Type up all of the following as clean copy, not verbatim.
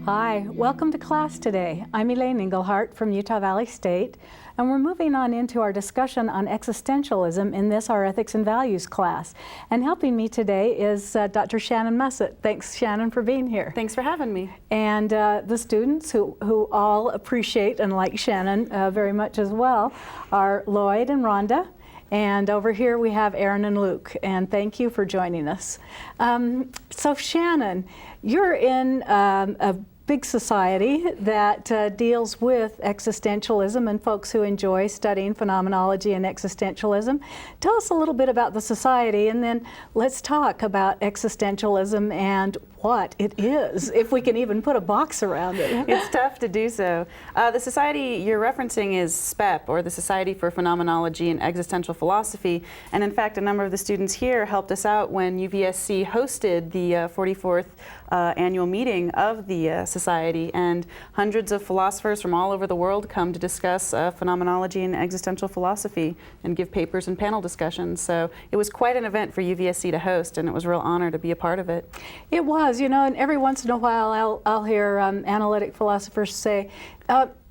Hi, welcome to class today. I'm Elaine Engelhardt from Utah Valley State, and we're moving on into our discussion on existentialism in this, our Ethics and Values class. And helping me today is Dr. Shannon Mussett. Thanks, Shannon, for being here. Thanks for having me. And the students who all appreciate and like Shannon very much as well are Lloyd and Rhonda. And over here we have Aaron and Luke, and thank you for joining us. So Shannon, you're in a big society that deals with existentialism and folks who enjoy studying phenomenology and existentialism. Tell us a little bit about the society, and then let's talk about existentialism and what it is, if we can even put a box around it. It's tough to do so. The society you're referencing is SPEP, or the Society for Phenomenology and Existential Philosophy, and in fact a number of the students here helped us out when UVSC hosted the 44th annual meeting of the society, and hundreds of philosophers from all over the world come to discuss phenomenology and existential philosophy and give papers and panel discussions. So it was quite an event for UVSC to host, and it was a real honor to be a part of it. It was, you know, and every once in a while I'll hear analytic philosophers say,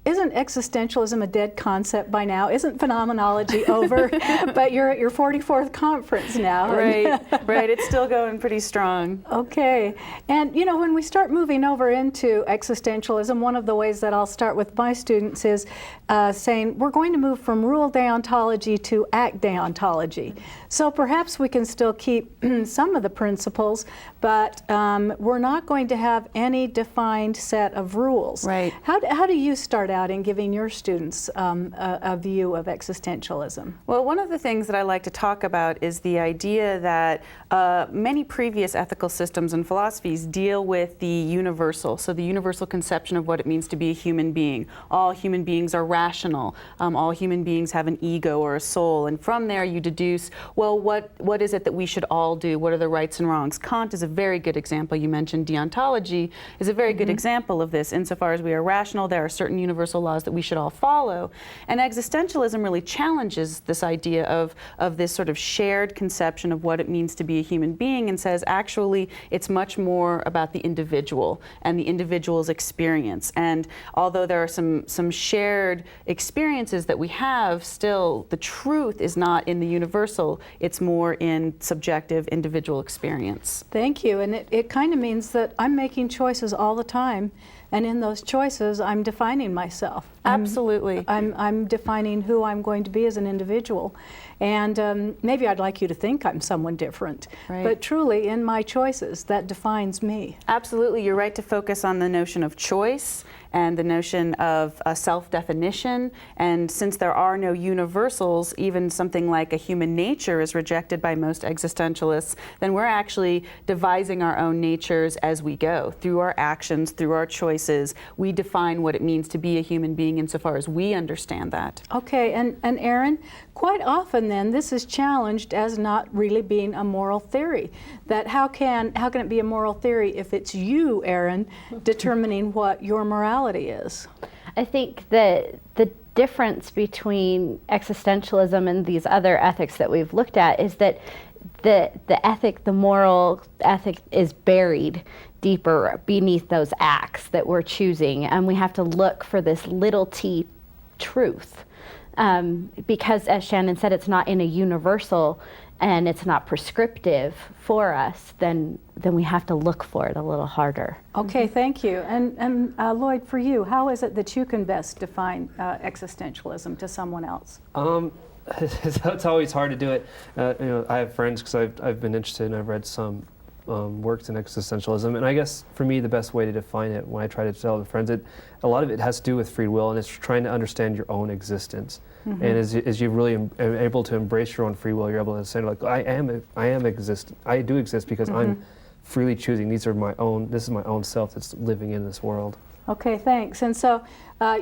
isn't existentialism a dead concept by now? Isn't phenomenology over? But you're at your 44th conference now. Right, right. It's still going pretty strong. Okay. And, you know, when we start moving over into existentialism, one of the ways that I'll start with my students is saying we're going to move from rule deontology to act deontology. So perhaps we can still keep some of the principles, but we're not going to have any defined set of rules. Right. How do you start out in giving your students a view of existentialism? Well, one of the things that I like to talk about is the idea that many previous ethical systems and philosophies deal with the universal, so the universal conception of what it means to be a human being. All human beings are rational. All human beings have an ego or a soul, and from there you deduce, well, what is it that we should all do? What are the rights and wrongs? Kant is a very good example. You mentioned deontology is a very good example of this. Insofar as we are rational, there are certain universal laws that we should all follow. And existentialism really challenges this idea of this sort of shared conception of what it means to be a human being, and says actually it's much more about the individual and the individual's experience. And although there are some shared experiences that we have, still the truth is not in the universal, it's more in subjective individual experience. Thank you. And it kind of means that I'm making choices all the time, and in those choices I'm defining myself. Absolutely. I'm defining who I'm going to be as an individual. And maybe I'd like you to think I'm someone different, right. But truly in my choices, that defines me. Absolutely. You're right to focus on the notion of choice and the notion of self-definition. And since there are no universals, even something like a human nature is rejected by most existentialists, then we're actually devising our own natures as we go. Through our actions, through our choices, we define what it means to be a human being insofar as we understand that. Okay, and Aaron, quite often then this is challenged as not really being a moral theory. That how can it be a moral theory if it's you, Aaron, determining what your morality is? I think that the difference between existentialism and these other ethics that we've looked at is that the moral ethic is buried deeper beneath those acts that we're choosing, and we have to look for this little t truth. Because as Shannon said, it's not in a universal and it's not prescriptive for us, then we have to look for it a little harder. Okay, thank you. And Lloyd, for you, how is it that you can best define existentialism to someone else? It's always hard to do it. You know, I have friends because I've been interested and I've read some works in existentialism, and I guess for me the best way to define it when I try to tell the friends, a lot of it has to do with free will, and it's trying to understand your own existence. And as you really are able to embrace your own free will, you're able to say, like, I do exist because I'm freely choosing. This is my own self that's living in this world. Okay, thanks. And so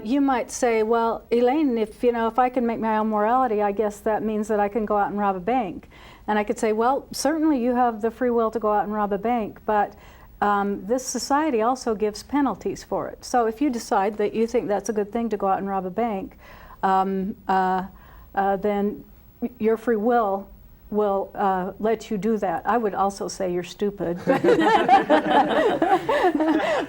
you might say, well, Elaine, if I can make my own morality, I guess that means that I can go out and rob a bank. And I could say, well, certainly you have the free will to go out and rob a bank, but this society also gives penalties for it. So if you decide that you think that's a good thing to go out and rob a bank, then your free will will let you do that. I would also say you're stupid.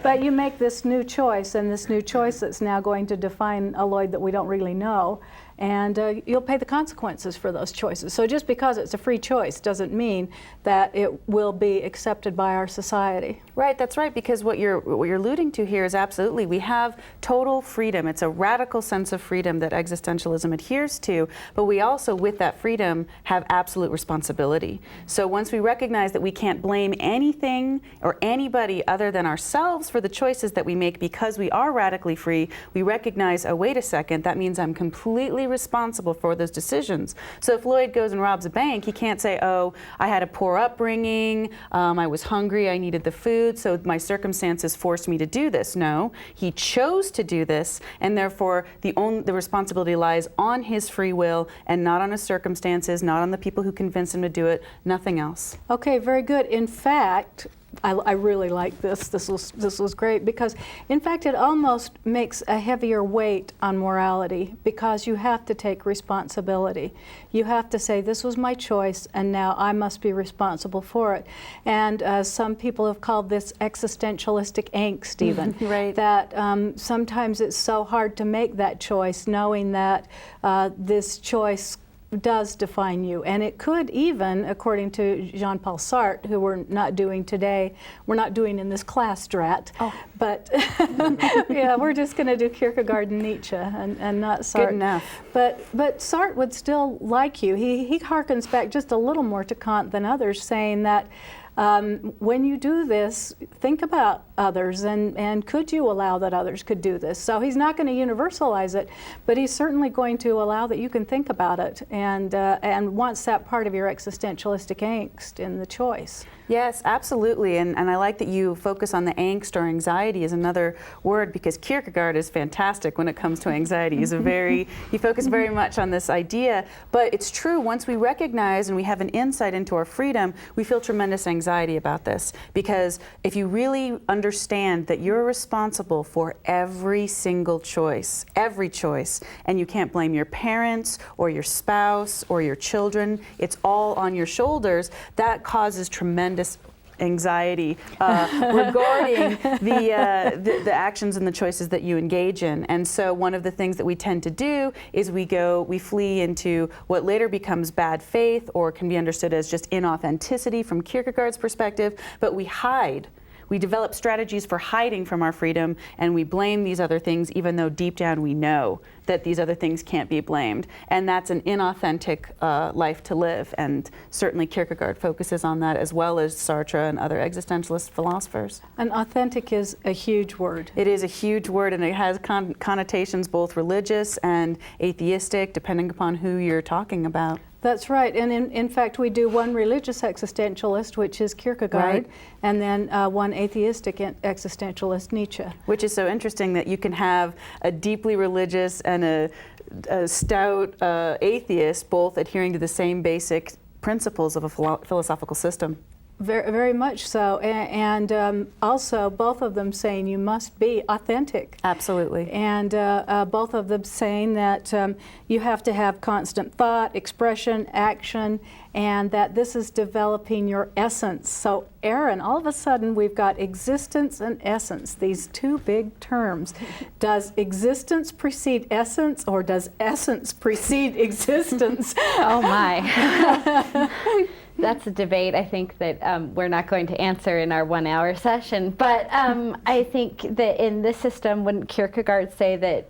But you make this new choice, and this new choice that's now going to define a Lloyd that we don't really know, and you'll pay the consequences for those choices. So just because it's a free choice doesn't mean that it will be accepted by our society. Right, that's right, because what you're alluding to here is absolutely, we have total freedom. It's a radical sense of freedom that existentialism adheres to, but we also, with that freedom, have absolute responsibility. So once we recognize that we can't blame anything or anybody other than ourselves for the choices that we make because we are radically free, we recognize, oh, wait a second, that means I'm completely responsible for those decisions. So if Lloyd goes and robs a bank, he can't say, oh, I had a poor upbringing, I was hungry, I needed the food, so my circumstances forced me to do this. No, he chose to do this, and therefore the responsibility lies on his free will and not on his circumstances, not on the people who convinced him to do it, nothing else. Okay, very good. In fact, I really like this. This was great, because in fact it almost makes a heavier weight on morality, because you have to take responsibility. You have to say, this was my choice and now I must be responsible for it. And some people have called this existentialistic angst even. Right. That sometimes it's so hard to make that choice, knowing that this choice does define you. And it could even, according to Jean-Paul Sartre, who we're not doing today, we're not doing in this class, Drat, but yeah, we're just going to do Kierkegaard and Nietzsche and not Sartre. Good enough. But Sartre would still like you. He harkens back just a little more to Kant than others, saying that when you do this, think about others, and could you allow that others could do this? So he's not going to universalize it, but he's certainly going to allow that you can think about it, and wants that part of your existentialistic angst in the choice. Yes, absolutely, and I like that you focus on the angst, or anxiety is another word, because Kierkegaard is fantastic when it comes to anxiety. He focused very much on this idea, but it's true, once we recognize and we have an insight into our freedom, we feel tremendous anxiety about this, because if you really understand that you're responsible for every single choice, and you can't blame your parents or your spouse or your children, it's all on your shoulders, that causes tremendous anxiety regarding the actions and the choices that you engage in. And so one of the things that we tend to do is we flee into what later becomes bad faith, or can be understood as just inauthenticity from Kierkegaard's perspective, but we hide. We develop strategies for hiding from our freedom, and we blame these other things even though deep down we know that these other things can't be blamed. And that's an inauthentic life to live, and certainly Kierkegaard focuses on that, as well as Sartre and other existentialist philosophers. And authentic is a huge word. It is a huge word, and it has connotations both religious and atheistic, depending upon who you're talking about. That's right, and in fact we do one religious existentialist, which is Kierkegaard, Right. and then one atheistic existentialist, Nietzsche. Which is so interesting, that you can have a deeply religious and a stout atheist both adhering to the same basic principles of a philosophical system. Very, very much so, and also both of them saying you must be authentic. Absolutely. And both of them saying that you have to have constant thought, expression, action, and that this is developing your essence. So Aaron, all of a sudden we've got existence and essence, these two big terms. Does existence precede essence, or does essence precede existence? Oh my. That's a debate I think that we're not going to answer in our 1 hour session. But I think that in this system, wouldn't Kierkegaard say that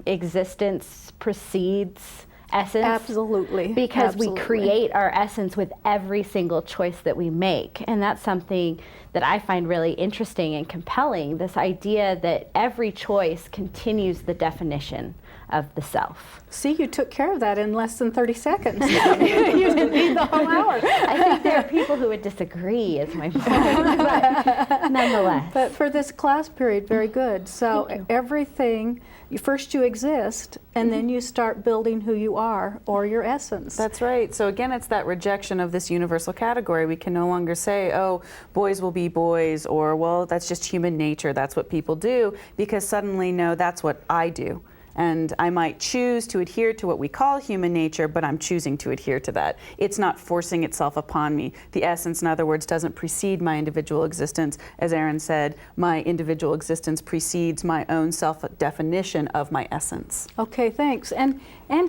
existence precedes essence? Absolutely. Because Absolutely. we create our essence with every single choice that we make. And that's something that I find really interesting and compelling, this idea that every choice continues the definition of the self. See, you took care of that in less than 30 seconds. You didn't need the whole hour. I think there are people who would disagree, is my point, but nonetheless. But for this class period, very good. So everything, first you exist, and then you start building who you are, or your essence. That's right. So again, it's that rejection of this universal category. We can no longer say, oh, boys will be boys, or, well, that's just human nature, that's what people do, because suddenly, no, that's what I do. And I might choose to adhere to what we call human nature, but I'm choosing to adhere to that. It's not forcing itself upon me. The essence, in other words, doesn't precede my individual existence. As Aaron said, my individual existence precedes my own self-definition of my essence. Okay, thanks. And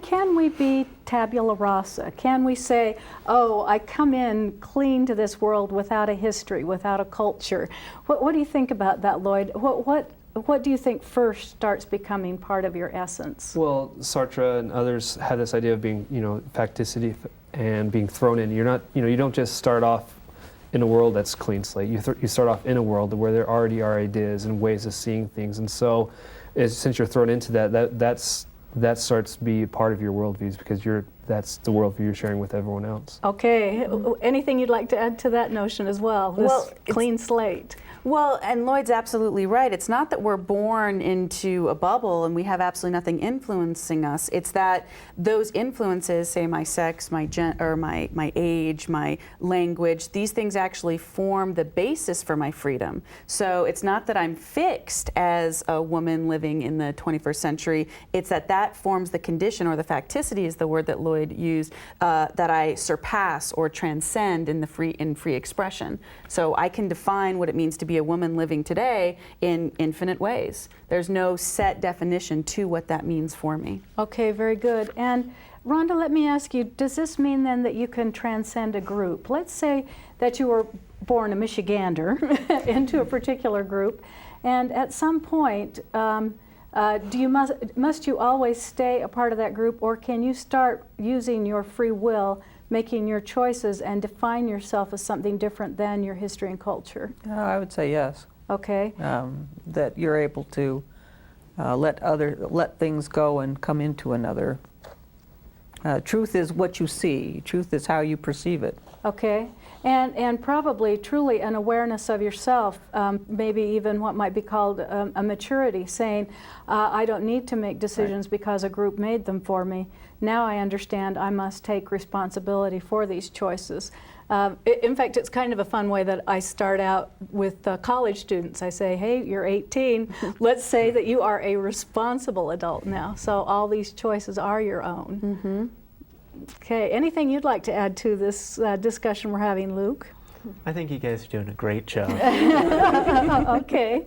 can we be tabula rasa? Can we say, oh, I come in clean to this world without a history, without a culture? What do you think about that, Lloyd? What do you think first starts becoming part of your essence? Well, Sartre and others have this idea of being, facticity and being thrown in. You're not, you don't just start off in a world that's clean slate. You start off in a world where there already are ideas and ways of seeing things. And so, since you're thrown into that starts to be part of your worldviews, because that's the worldview you're sharing with everyone else. Okay. Anything you'd like to add to that notion as well? This clean slate. Well, and Lloyd's absolutely right. It's not that we're born into a bubble and we have absolutely nothing influencing us. It's that those influences, say my sex, my age, my language, these things actually form the basis for my freedom. So it's not that I'm fixed as a woman living in the 21st century. It's that forms the condition, or the facticity is the word that Lloyd used, that I surpass or transcend in free expression. So I can define what it means to be a woman living today in infinite ways. There's no set definition to what that means for me. Okay, very good. And Rhonda, let me ask you, does this mean then that you can transcend a group? Let's say that you were born a Michigander into a particular group, and at some point, must you always stay a part of that group, or can you start using your free will, making your choices, and define yourself as something different than your history and culture? I would say yes. Okay. That you're able to let things go and come into another. Truth is what you see. Truth is how you perceive it. Okay. And probably truly an awareness of yourself, maybe even what might be called a maturity, saying, I don't need to make decisions because a group made them for me. Now I understand I must take responsibility for these choices. In fact, it's kind of a fun way that I start out with college students. I say, hey, you're 18. Let's say that you are a responsible adult now. So all these choices are your own. Mm-hmm. Okay, anything you'd like to add to this discussion we're having, Luke? I think you guys are doing a great job. Okay.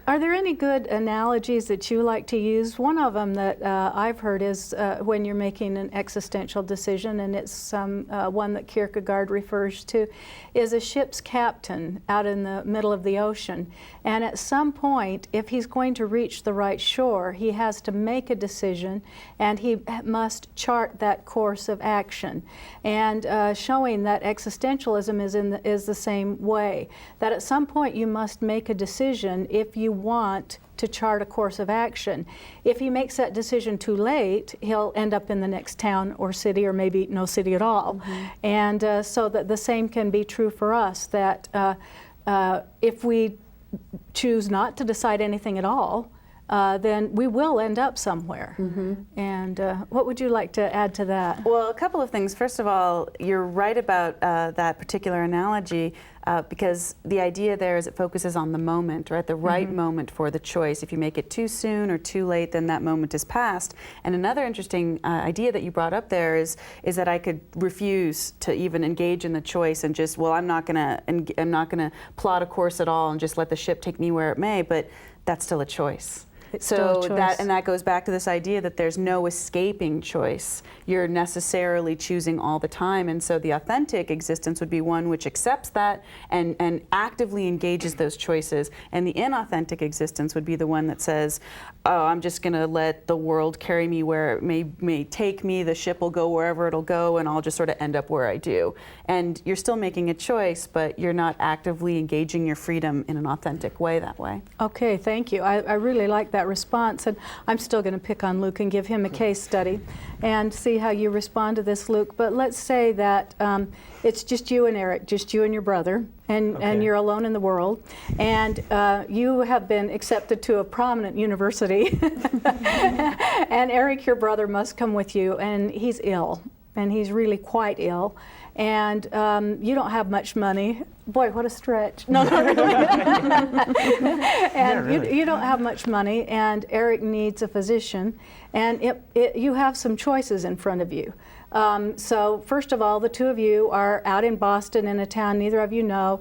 Are there any good analogies that you like to use? One of them that I've heard is when you're making an existential decision, and it's one that Kierkegaard refers to, is a ship's captain out in the middle of the ocean. And at some point, if he's going to reach the right shore, he has to make a decision, and he must chart that course of action. And showing that existentialism is the same way, that at some point you must make a decision if you want to chart a course of action. If he makes that decision too late, he'll end up in the next town or city, or maybe no city at all. Mm-hmm. And so that the same can be true for us, that if we choose not to decide anything at all, then we will end up somewhere. Mm-hmm. And what would you like to add to that? Well, a couple of things. First of all, you're right about that particular analogy, because the idea there is it focuses on the moment, right? The right moment for the choice. If you make it too soon or too late, then that moment is past. And another interesting idea that you brought up there is that I could refuse to even engage in the choice and just, well, I'm not gonna plot a course at all and just let the ship take me where it may. But that's still a choice. So that goes back to this idea that there's no escaping choice. You're necessarily choosing all the time, and so the authentic existence would be one which accepts that and actively engages those choices. And the inauthentic existence would be the one that says, oh, I'm just going to let the world carry me where it may take me. The ship will go wherever it'll go, and I'll just sort of end up where I do. And you're still making a choice, but you're not actively engaging your freedom in an authentic way that way. Okay, thank you. I really like that response, and I'm still going to pick on Luke and give him a case study and see how you respond to this, Luke. But let's say that it's just you and Eric, just you and your brother, and you're alone in the world, and you have been accepted to a prominent university, and Eric, your brother, must come with you, and he's ill. and he's really quite ill, and you don't have much money. Boy, what a stretch. No, not really. And really. you don't have much money, and Eric needs a physician, and you have some choices in front of you. So first of all, the two of you are out in Boston in a town neither of you know.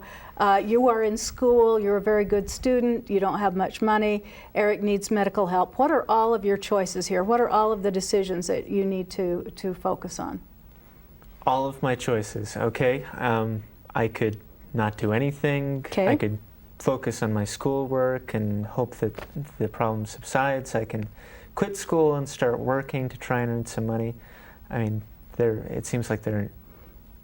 You are in school, you're a very good student, you don't have much money, Eric needs medical help. What are all of your choices here? What are all of the decisions that you need to focus on? All of my choices, okay. I could not do anything. Okay. I could focus on my schoolwork and hope that the problem subsides. I can quit school and start working to try and earn some money. I mean, it seems like there are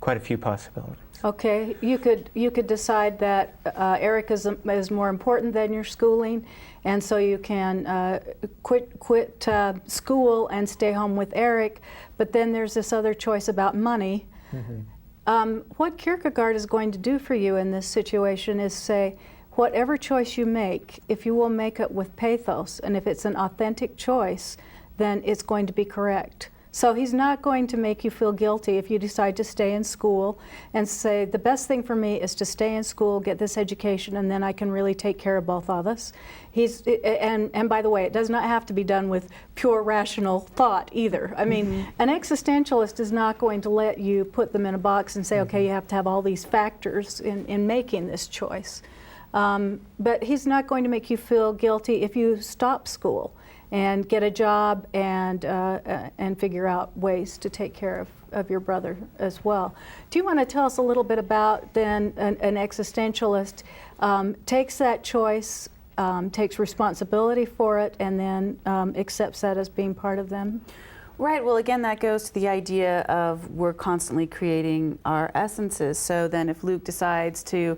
quite a few possibilities. Okay, you could decide that Eric is more important than your schooling, and so you can quit school and stay home with Eric. But then there's this other choice about money. Mm-hmm. What Kierkegaard is going to do for you in this situation is say, whatever choice you make, if you will make it with pathos, and if it's an authentic choice, then it's going to be correct. So he's not going to make you feel guilty if you decide to stay in school and say, the best thing for me is to stay in school, get this education, and then I can really take care of both of us. And by the way, it does not have to be done with pure rational thought either. I mean, an existentialist is not going to let you put them in a box and say, okay, you have to have all these factors in making this choice. But he's not going to make you feel guilty if you stop school and get a job and figure out ways to take care of your brother as well. Do you want to tell us a little bit about then an existentialist takes that choice, takes responsibility for it, and then accepts that as being part of them? Right, well again that goes to the idea of we're constantly creating our essences. So then if Luke decides to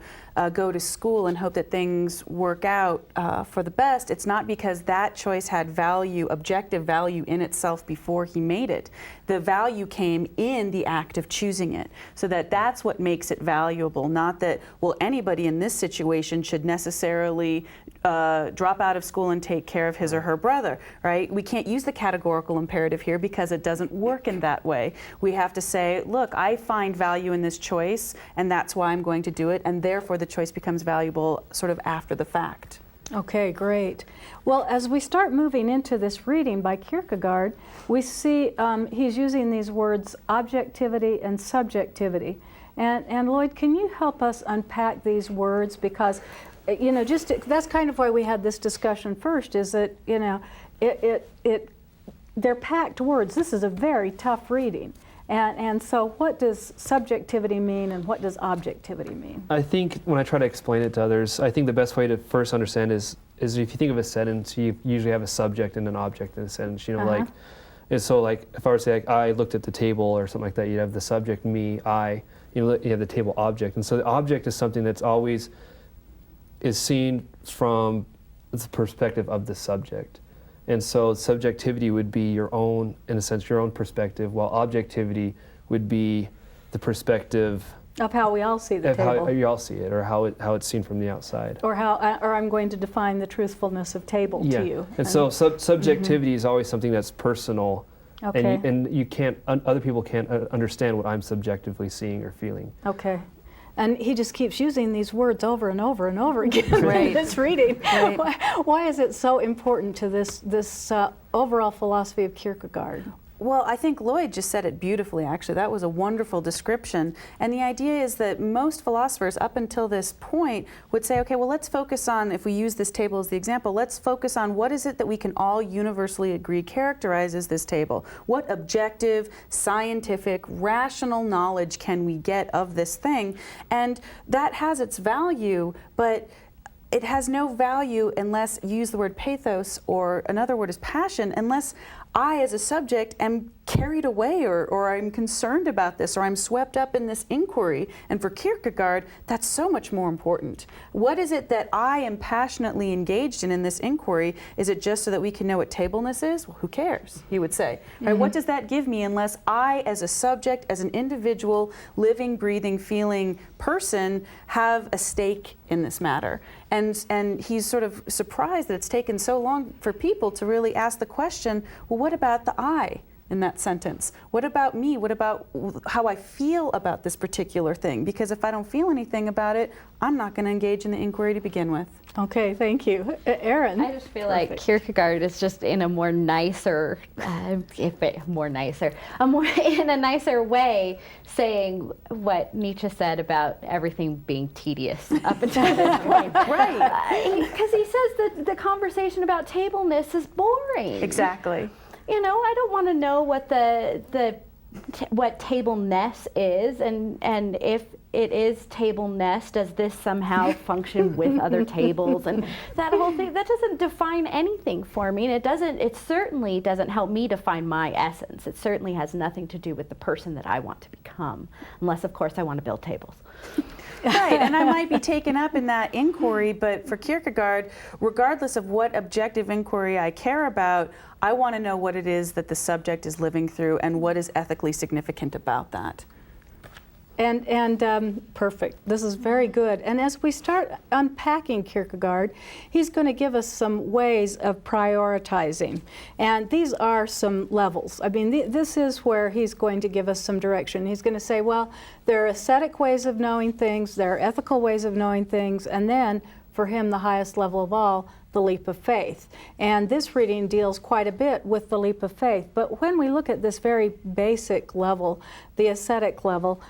go to school and hope that things work out for the best, it's not because that choice had value, objective value in itself before he made it. The value came in the act of choosing it. So that's what makes it valuable, not that, well, anybody in this situation should necessarily drop out of school and take care of his or her brother, right? We can't use the categorical imperative here because it doesn't work in that way. We have to say, look, I find value in this choice, and that's why I'm going to do it, and therefore the choice becomes valuable sort of after the fact. Okay, great. Well, as we start moving into this reading by Kierkegaard, we see he's using these words objectivity and subjectivity. And Lloyd, can you help us unpack these words? Because, you know, that's kind of why we had this discussion first, is that, you know, they're packed words. This is a very tough reading. And so what does subjectivity mean and what does objectivity mean? I think when I try to explain it to others, I think the best way to first understand is if you think of a sentence, you usually have a subject and an object in a sentence. You know, like, and so like if I were to say like, I looked at the table or something like that, you'd have the subject, me, I. You know, you have the table object, and so the object is something that's always is seen from the perspective of the subject. And so subjectivity would be your own, in a sense, your own perspective, while objectivity would be the perspective of how we all see the table. How you all see it, or how it's seen from the outside. Or or I'm going to define the truthfulness of table to you. And so subjectivity is always something that's personal. Okay. And you can't, other people can't understand what I'm subjectively seeing or feeling. Okay. And he just keeps using these words over and over and over again Right. in this reading. Right. Why is it so important to this overall philosophy of Kierkegaard? Well, I think Lloyd just said it beautifully, actually. That was a wonderful description. And the idea is that most philosophers up until this point would say, okay, well, let's focus on, if we use this table as the example, let's focus on what is it that we can all universally agree characterizes this table. What objective, scientific, rational knowledge can we get of this thing? And that has its value, but it has no value unless you use the word pathos, or another word is passion, unless I as a subject am carried away or I'm concerned about this or I'm swept up in this inquiry. And for Kierkegaard, that's so much more important. What is it that I am passionately engaged in this inquiry? Is it just so that we can know what tableness is? Well, who cares, he would say. Right, what does that give me unless I as a subject, as an individual, living, breathing, feeling person have a stake in this matter? And he's sort of surprised that it's taken so long for people to really ask the question, well, what about the I? in that sentence? What about me? What about how I feel about this particular thing? Because if I don't feel anything about it, I'm not going to engage in the inquiry to begin with. Okay, thank you. Erin? I just feel like Kierkegaard is just in a more nicer, in a nicer way, saying what Nietzsche said about everything being tedious up until this point. Right. Because he says that the conversation about tableness is boring. Exactly. You know, I don't want to know what what tableness is, and if it is tableness, does this somehow function with other tables? And that whole thing, that doesn't define anything for me. And it certainly doesn't help me define my essence. It certainly has nothing to do with the person that I want to become, unless, of course, I want to build tables. Right, and I might be taken up in that inquiry, but for Kierkegaard, regardless of what objective inquiry I care about, I want to know what it is that the subject is living through and what is ethically significant about that. And perfect. This is very good. And as we start unpacking Kierkegaard, he's going to give us some ways of prioritizing. And these are some levels. I mean, this is where he's going to give us some direction. He's going to say, well, there are ascetic ways of knowing things, there are ethical ways of knowing things, and then, for him, the highest level of all, the leap of faith. And this reading deals quite a bit with the leap of faith. But when we look at this very basic level, the ascetic level,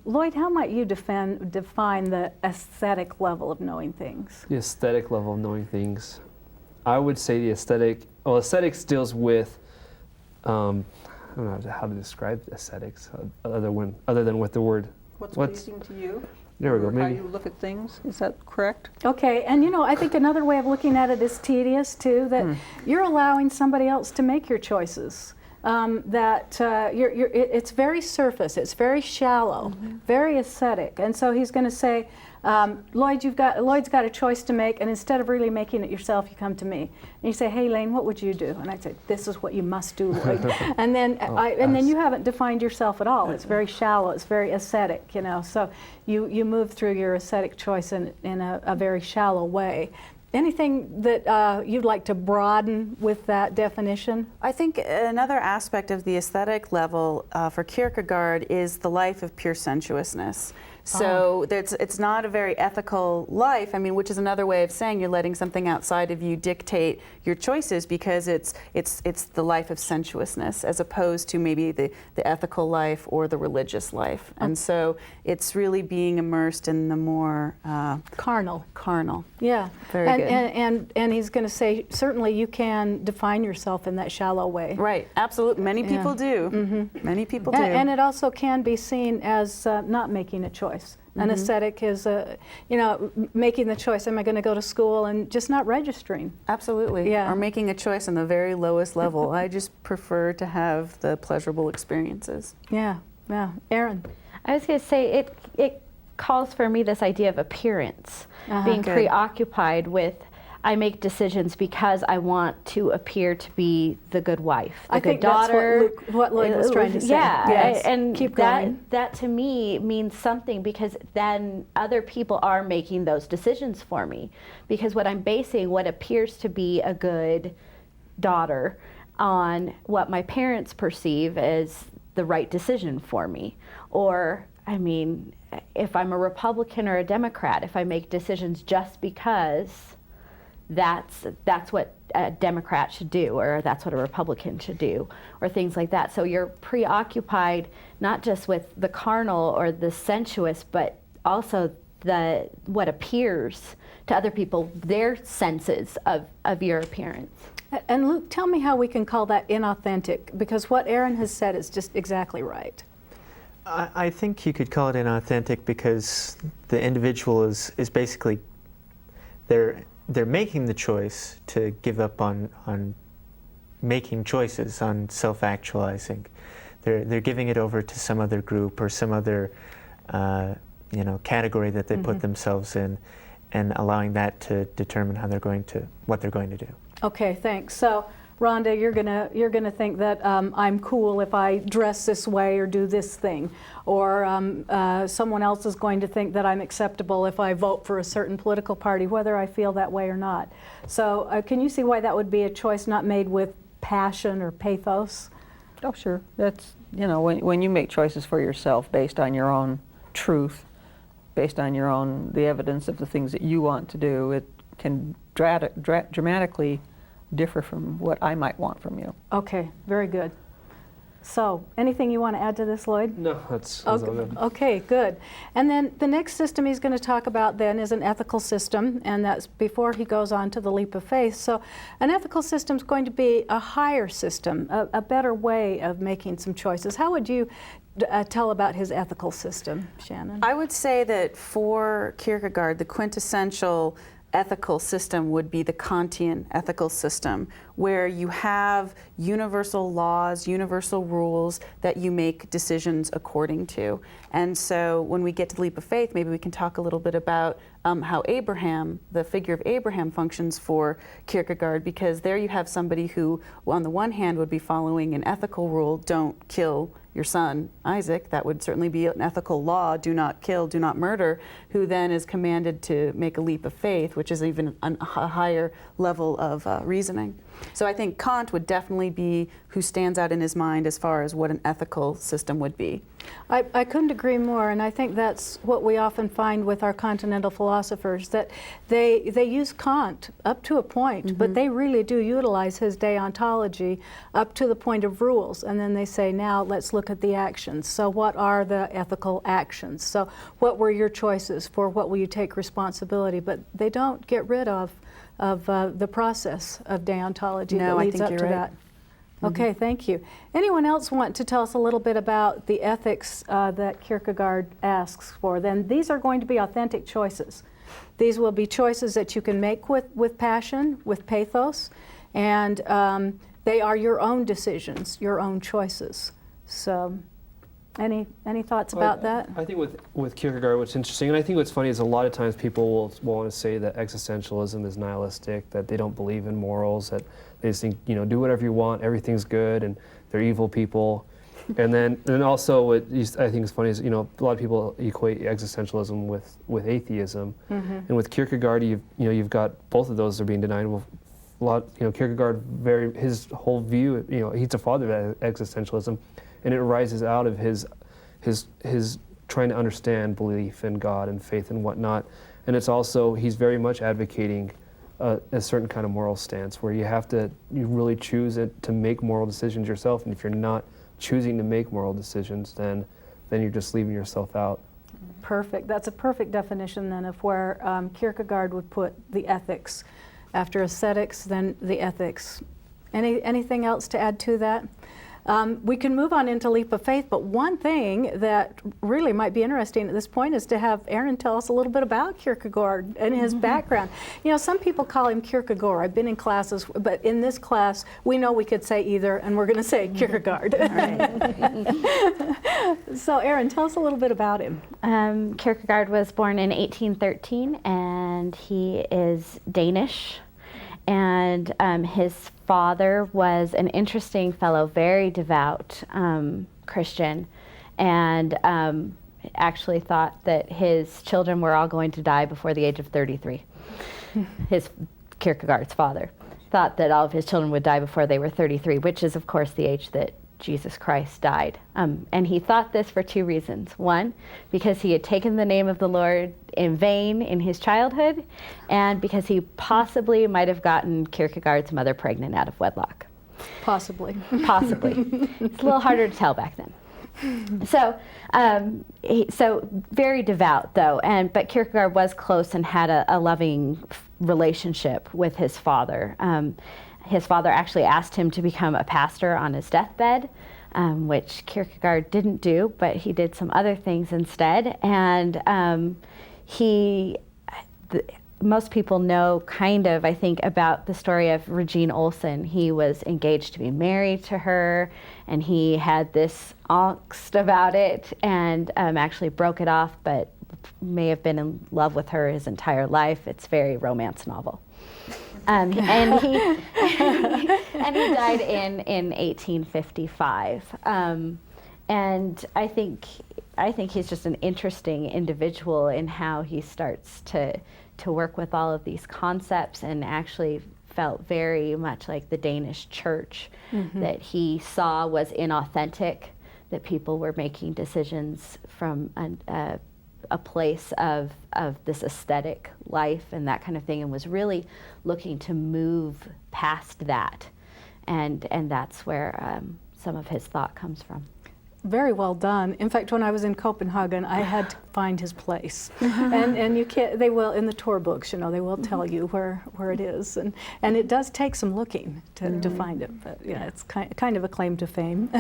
Lloyd, how might you define the ascetic level of knowing things? The aesthetic level of knowing things. I would say the aesthetics deals with, I don't know how to describe aesthetics other than with the word. What's pleasing to you? There we go. Maybe. How you look at things, is that correct? Okay, and you know, I think another way of looking at it is tedious too, that you're allowing somebody else to make your choices. It's very surface, it's very shallow, very ascetic. And so he's going to say, Lloyd's got a choice to make, and instead of really making it yourself, you come to me. And you say, hey, Lane, what would you do? And I'd say, this is what you must do, Lloyd. And then then you haven't defined yourself at all. It's very shallow, it's very ascetic, you know. So you move through your ascetic choice in a very shallow way. Anything that you'd like to broaden with that definition? I think another aspect of the aesthetic level for Kierkegaard is the life of pure sensuousness. So it's not a very ethical life, I mean, which is another way of saying you're letting something outside of you dictate your choices, because it's the life of sensuousness as opposed to maybe the ethical life or the religious life. And so it's really being immersed in the more Carnal. Yeah. Very good. And he's going to say, certainly you can define yourself in that shallow way. Right, absolutely. Many people do. Many people do. And it also can be seen as not making a choice. An ascetic is, making the choice. Am I going to go to school and just not registering? Absolutely. Yeah. Or making a choice on the very lowest level. I just prefer to have the pleasurable experiences. Yeah. Erin? I was going to say, it calls for me this idea of appearance, being Good. preoccupied with, I make decisions because I want to appear to be the good wife, the good daughter. That's what Lloyd was trying to say. Yeah, yes. and Keep going. that to me means something, because then other people are making those decisions for me. Because what I'm basing what appears to be a good daughter on what my parents perceive as the right decision for me. Or, I mean, if I'm a Republican or a Democrat, if I make decisions just because that's what a Democrat should do, or that's what a Republican should do, or things like that. So you're preoccupied not just with the carnal or the sensuous, but also what appears to other people, their senses of your appearance. And Luke, tell me how we can call that inauthentic, because what Erin has said is just exactly right. I think you could call it inauthentic because the individual is basically, they're making the choice to give up on making choices, on self-actualizing. They're giving it over to some other group or some other category that they put themselves in, and allowing that to determine what they're going to do. Okay, thanks. So, Rhonda, you're gonna think that I'm cool if I dress this way or do this thing, or someone else is going to think that I'm acceptable if I vote for a certain political party, whether I feel that way or not. So, can you see why that would be a choice not made with passion or pathos? Oh, sure. That's, when you make choices for yourself based on your own truth, based on the evidence of the things that you want to do, it can dramatically differ from what I might want from you. Okay, very good. So, anything you want to add to this, Lloyd? No, that's all good. Okay, good. And then the next system he's going to talk about then is an ethical system, and that's before he goes on to the leap of faith. So an ethical system is going to be a higher system, a better way of making some choices. How would you tell about his ethical system, Shannon? I would say that for Kierkegaard, the quintessential ethical system would be the Kantian ethical system, where you have universal laws, universal rules that you make decisions according to. And so when we get to the leap of faith, maybe we can talk a little bit about how Abraham, the figure of Abraham, functions for Kierkegaard, because there you have somebody who, on the one hand, would be following an ethical rule, don't kill your son, Isaac. That would certainly be an ethical law, do not kill, do not murder, who then is commanded to make a leap of faith, which is even a higher level of reasoning. So I think Kant would definitely be who stands out in his mind as far as what an ethical system would be. I couldn't agree more, and I think that's what we often find with our continental philosophers, that they use Kant up to a point, but they really do utilize his deontology up to the point of rules, and then they say, now let's look at the actions. So what are the ethical actions? So what were your choices? For what will you take responsibility? But they don't get rid of the process of deontology that leads up to that. Okay, thank you. Anyone else want to tell us a little bit about the ethics that Kierkegaard asks for? Then these are going to be authentic choices. These will be choices that you can make with passion, with pathos, and they are your own decisions, your own choices. So, any thoughts about that? I think with Kierkegaard, what's interesting, and I think what's funny is a lot of times people will want to say that existentialism is nihilistic, that they don't believe in morals, that they just think, do whatever you want, everything's good, and they're evil people. And then also what I think is funny is, a lot of people equate existentialism with atheism. And with Kierkegaard, you've got both of those are being denied. Well, Kierkegaard, his whole view, he's a father of existentialism, and it arises out of his trying to understand belief in God and faith and whatnot. And it's also, he's very much advocating a certain kind of moral stance where you really choose to make moral decisions yourself, and if you're not choosing to make moral decisions, then you're just leaving yourself out. Perfect. That's a perfect definition then of where Kierkegaard would put the ethics. After aesthetics, then the ethics. Anything else to add to that? We can move on into leap of faith, but one thing that really might be interesting at this point is to have Aaron tell us a little bit about Kierkegaard and his background. Some people call him Kierkegaard. I've been in classes, but in this class, we know we could say either, and we're going to say Kierkegaard. So Aaron, tell us a little bit about him. Kierkegaard was born in 1813, and he is Danish. And his father was an interesting fellow, very devout Christian, and actually thought that his children were all going to die before the age of 33. Kierkegaard's father thought that all of his children would die before they were 33, which is, of course, the age that Jesus Christ died. And he thought this for two reasons. One, because he had taken the name of the Lord in vain in his childhood, and because he possibly might have gotten Kierkegaard's mother pregnant out of wedlock. Possibly. Possibly. It's a little harder to tell back then. So, so very devout though, but Kierkegaard was close and had a loving relationship with his father. His father actually asked him to become a pastor on his deathbed, which Kierkegaard didn't do, but he did some other things instead. And most people know I think, about the story of Regine Olsen. He was engaged to be married to her, and he had this angst about it, and actually broke it off, but may have been in love with her his entire life. It's a very romance novel. And he died in 1855. And I think he's just an interesting individual in how he starts to work with all of these concepts and actually felt very much like the Danish church, that he saw was inauthentic, that people were making decisions from a place of this aesthetic life and that kind of thing, and was really looking to move past that. And that's where some of his thought comes from. Very well done. In fact, when I was in Copenhagen, I had to find his place, and you can't. They will in the tour books. You know, they will tell you where it is, and it does take some looking to find it. But yeah, it's kind of a claim to fame.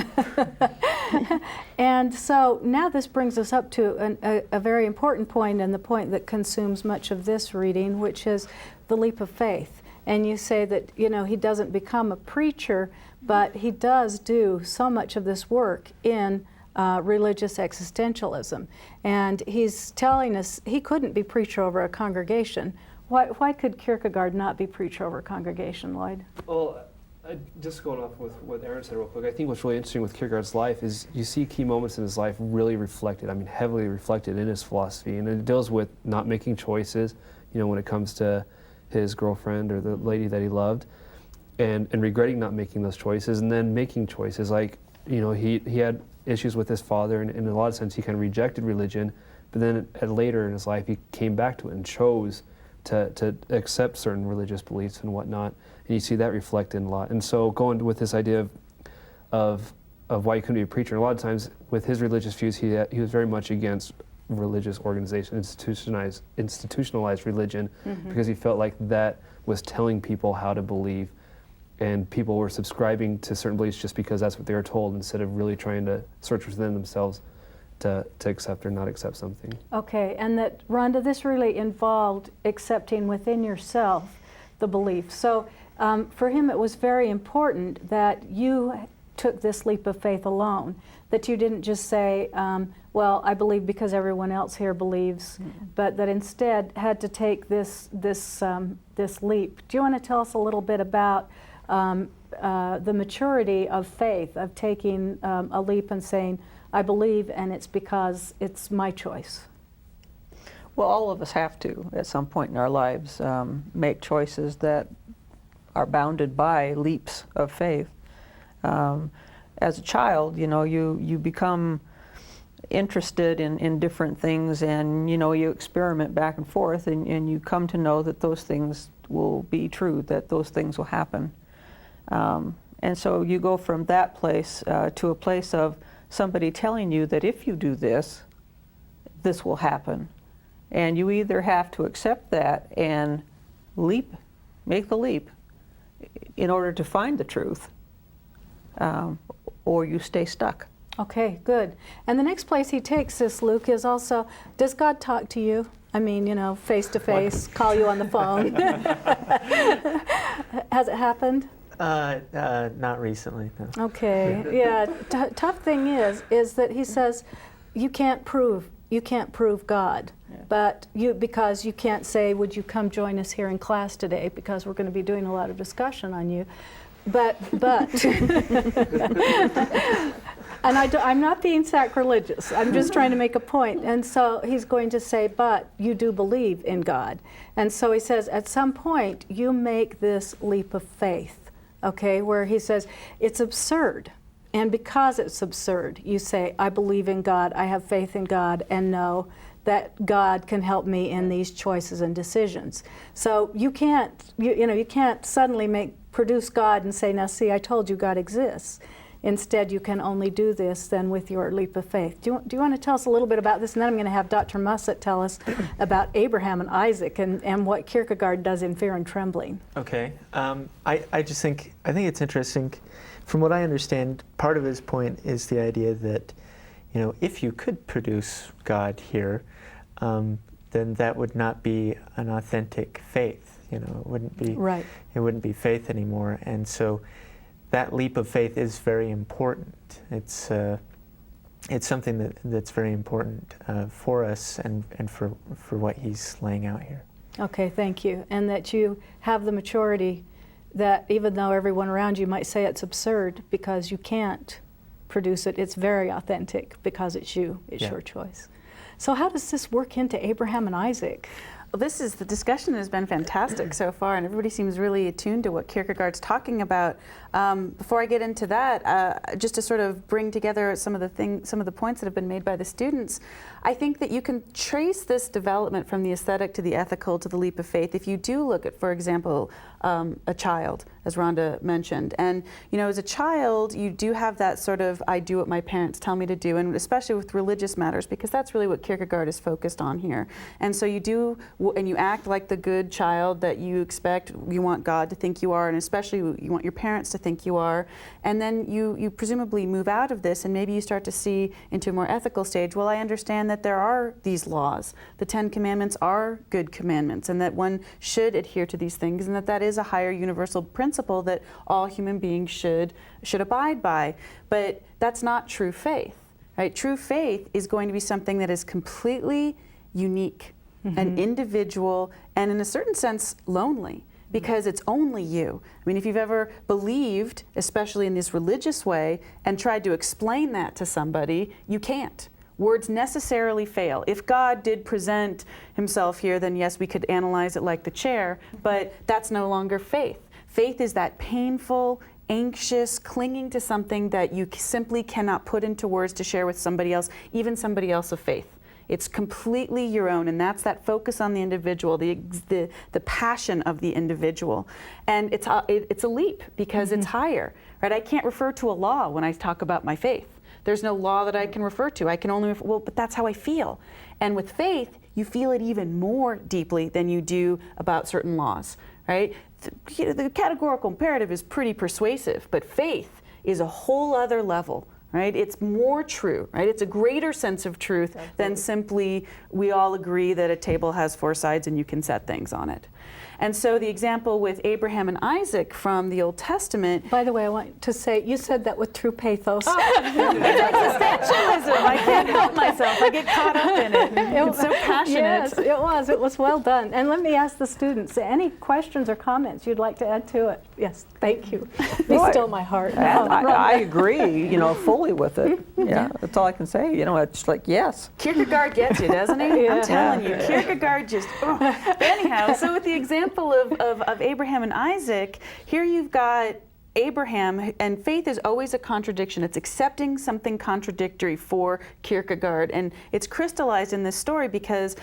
And so now this brings us up to a very important point, and the point that consumes much of this reading, which is the leap of faith. And you say that, you know, he doesn't become a preacher, but he does do so much of this work in religious existentialism. And he's telling us he couldn't be preacher over a congregation. Why could Kierkegaard not be preacher over a congregation, Lloyd? Well, just going off with what Aaron said real quick, I think what's really interesting with Kierkegaard's life is you see key moments in his life really reflected, I mean heavily reflected in his philosophy. And it deals with not making choices, you know, when it comes to his girlfriend or the lady that he loved, and regretting not making those choices, and then making choices. Like, you know, he had issues with his father, and in a lot of sense he kind of rejected religion, but then later in his life he came back to it and chose to accept certain religious beliefs and whatnot, and you see that reflected a lot. And so going with this idea of why he couldn't be a preacher, and a lot of times with his religious views he was very much against religious organization, institutionalized religion, because he felt like that was telling people how to believe, and people were subscribing to certain beliefs just because that's what they were told, instead of really trying to search within themselves to accept or not accept something. Okay, and that, Rhonda, this really involved accepting within yourself the belief. So for him it was very important that you took this leap of faith alone, that you didn't just say, well, I believe because everyone else here believes, but that instead had to take this leap. Do you want to tell us a little bit about the maturity of faith, of taking a leap and saying, I believe, and it's because it's my choice? Well, all of us have to, at some point in our lives, make choices that are bounded by leaps of faith. As a child, you know, you become interested in different things, and you know, you experiment back and forth, and you come to know that those things will be true, that those things will happen. And so you go from that place to a place of somebody telling you that if you do this, this will happen. And you either have to accept that and make the leap in order to find the truth, or you stay stuck. Okay, good. And the next place he takes this, Luke, is also, does God talk to you? I mean, you know, face to face, call you on the phone. Has it happened? Not recently, no. Okay, yeah. Tough thing is that he says you can't prove God, but because you can't say, would you come join us here in class today, because we're going to be doing a lot of discussion on you. But and I'm not being sacrilegious. I'm just trying to make a point. And so he's going to say, but you do believe in God. And so he says, at some point, you make this leap of faith, okay, where he says, it's absurd. And because it's absurd, you say, I believe in God, I have faith in God, and know that God can help me in these choices and decisions. So you can't, you can't suddenly produce God and say, now see, I told you God exists. Instead, you can only do this then with your leap of faith. Do you want to tell us a little bit about this? And then I'm going to have Dr. Musset tell us about Abraham and Isaac and what Kierkegaard does in Fear and Trembling. Okay. I think it's interesting. From what I understand, part of his point is the idea that, you know, if you could produce God here, then that would not be an authentic faith. You know, it wouldn't be right. It wouldn't be faith anymore. And so that leap of faith is very important. It's something that's very important for us and for what he's laying out here. Okay, thank you. And that you have the maturity that even though everyone around you might say it's absurd because you can't produce it, it's very authentic because it's you, it's your choice. So how does this work into Abraham and Isaac? the discussion has been fantastic so far, and everybody seems really attuned to what Kierkegaard's talking about. Before I get into that, just to sort of bring together some of the points that have been made by the students, I think that you can trace this development from the aesthetic to the ethical to the leap of faith if you do look at, for example, a child, as Rhonda mentioned. And as a child, you do have that sort of, I do what my parents tell me to do, and especially with religious matters, because that's really what Kierkegaard is focused on here. And so you do, and you act like the good child that you expect, you want God to think you are, and especially you want your parents to think you are. And then you presumably move out of this, and maybe you start to see into a more ethical stage, well, I understand that there are these laws. The 10 Commandments are good commandments, and that one should adhere to these things, and that is a higher universal principle that all human beings should abide by. But that's not true faith, right? True faith is going to be something that is completely unique and individual, and in a certain sense lonely, because it's only you. I mean, if you've ever believed, especially in this religious way, and tried to explain that to somebody, you can't. Words necessarily fail. If God did present himself here, then yes, we could analyze it like the chair, but that's no longer faith. Faith is that painful, anxious, clinging to something that you simply cannot put into words to share with somebody else, even somebody else of faith. It's completely your own, and that's that focus on the individual, the passion of the individual. And it's a leap because it's higher, right? I can't refer to a law when I talk about my faith. There's no law that I can refer to. I can only but that's how I feel. And with faith, you feel it even more deeply than you do about certain laws, right? The categorical imperative is pretty persuasive, but faith is a whole other level, right? It's more true, right? It's a greater sense of truth than simply we all agree that a table has 4 sides and you can set things on it. And so the example with Abraham and Isaac from the Old Testament. By the way, I want to say, you said that with true pathos. It's existentialism. I can't help myself. I get caught up in it. It's so passionate. Yes, it was. It was well done. And let me ask the students, any questions or comments you'd like to add to it? Yes, thank you. Be still my heart. And I agree, fully with it. Yeah, that's all I can say. It's like, yes. Kierkegaard gets you, doesn't he? Yeah. I'm telling you, Kierkegaard just, Anyhow, so with the example of Abraham and Isaac, here you've got Abraham, and faith is always a contradiction. It's accepting something contradictory for Kierkegaard, and it's crystallized in this story because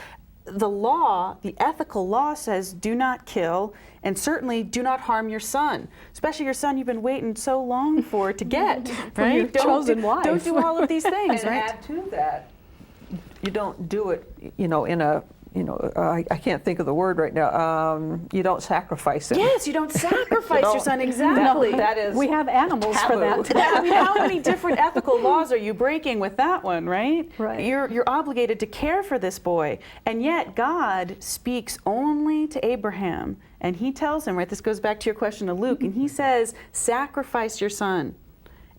the law, the ethical law says do not kill, and certainly do not harm your son, especially your son you've been waiting so long for to get, right? Your chosen wife. Don't do all of these things, And right? add to that, you don't do it, in a, I can't think of the word right now. You don't sacrifice him. Yes, you don't sacrifice your son, exactly. That is We have animals for taboo. that. I mean, how many different ethical laws are you breaking with that one, right? Right. You're obligated to care for this boy, and yet God speaks only to Abraham, and he tells him, right, this goes back to your question to Luke, and he says, sacrifice your son.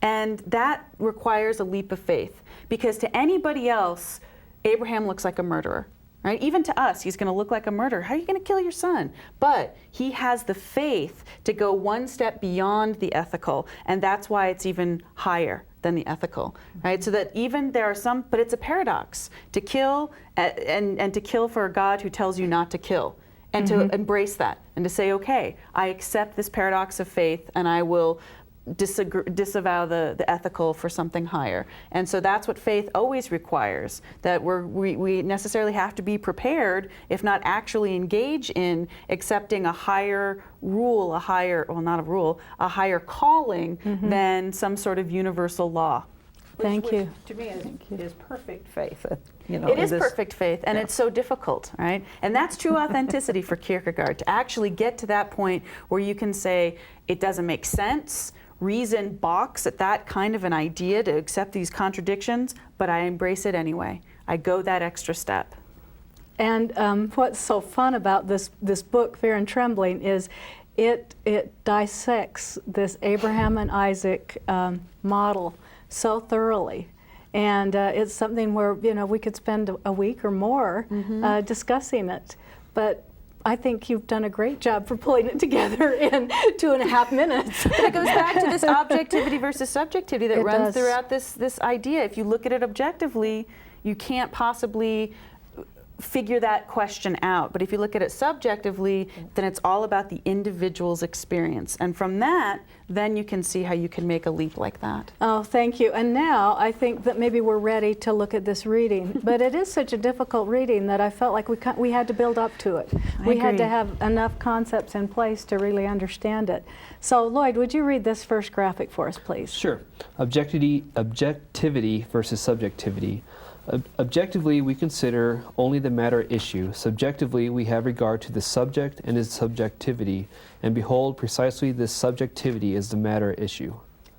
And that requires a leap of faith, because to anybody else, Abraham looks like a murderer. Right? Even to us, he's going to look like a murderer. How are you going to kill your son? But he has the faith to go one step beyond the ethical, and that's why it's even higher than the ethical, right? So that even there are some, but it's a paradox to kill and to kill for a God who tells you not to kill, and to embrace that and to say, okay, I accept this paradox of faith, and I will disavow the ethical for something higher. And so that's what faith always requires, that we necessarily have to be prepared, if not actually engage in accepting a higher rule, a higher calling than some sort of universal law. Thank you. To me is perfect faith. It is perfect faith, and it's so difficult, right? And that's true authenticity for Kierkegaard, to actually get to that point where you can say, it doesn't make sense, reason balks at that kind of an idea to accept these contradictions, but I embrace it anyway. I go that extra step. And what's so fun about this book, Fear and Trembling, is it dissects this Abraham and Isaac model so thoroughly. And it's something where, we could spend a week or more discussing it. But I think you've done a great job for pulling it together in 2.5 minutes. But it goes back to this objectivity versus subjectivity that It runs does. throughout this idea. If you look at it objectively, you can't possibly figure that question out. But if you look at it subjectively, then it's all about the individual's experience. And from that, then you can see how you can make a leap like that. Oh, thank you. And now I think that maybe we're ready to look at this reading. But it is such a difficult reading that I felt like we had to build up to it. We had to have enough concepts in place to really understand it. So Lloyd, would you read this first graphic for us, please? Sure. Objectivity versus subjectivity. Objectively, we consider only the matter issue. Subjectively, we have regard to the subject and its subjectivity. And behold, precisely this subjectivity is the matter issue.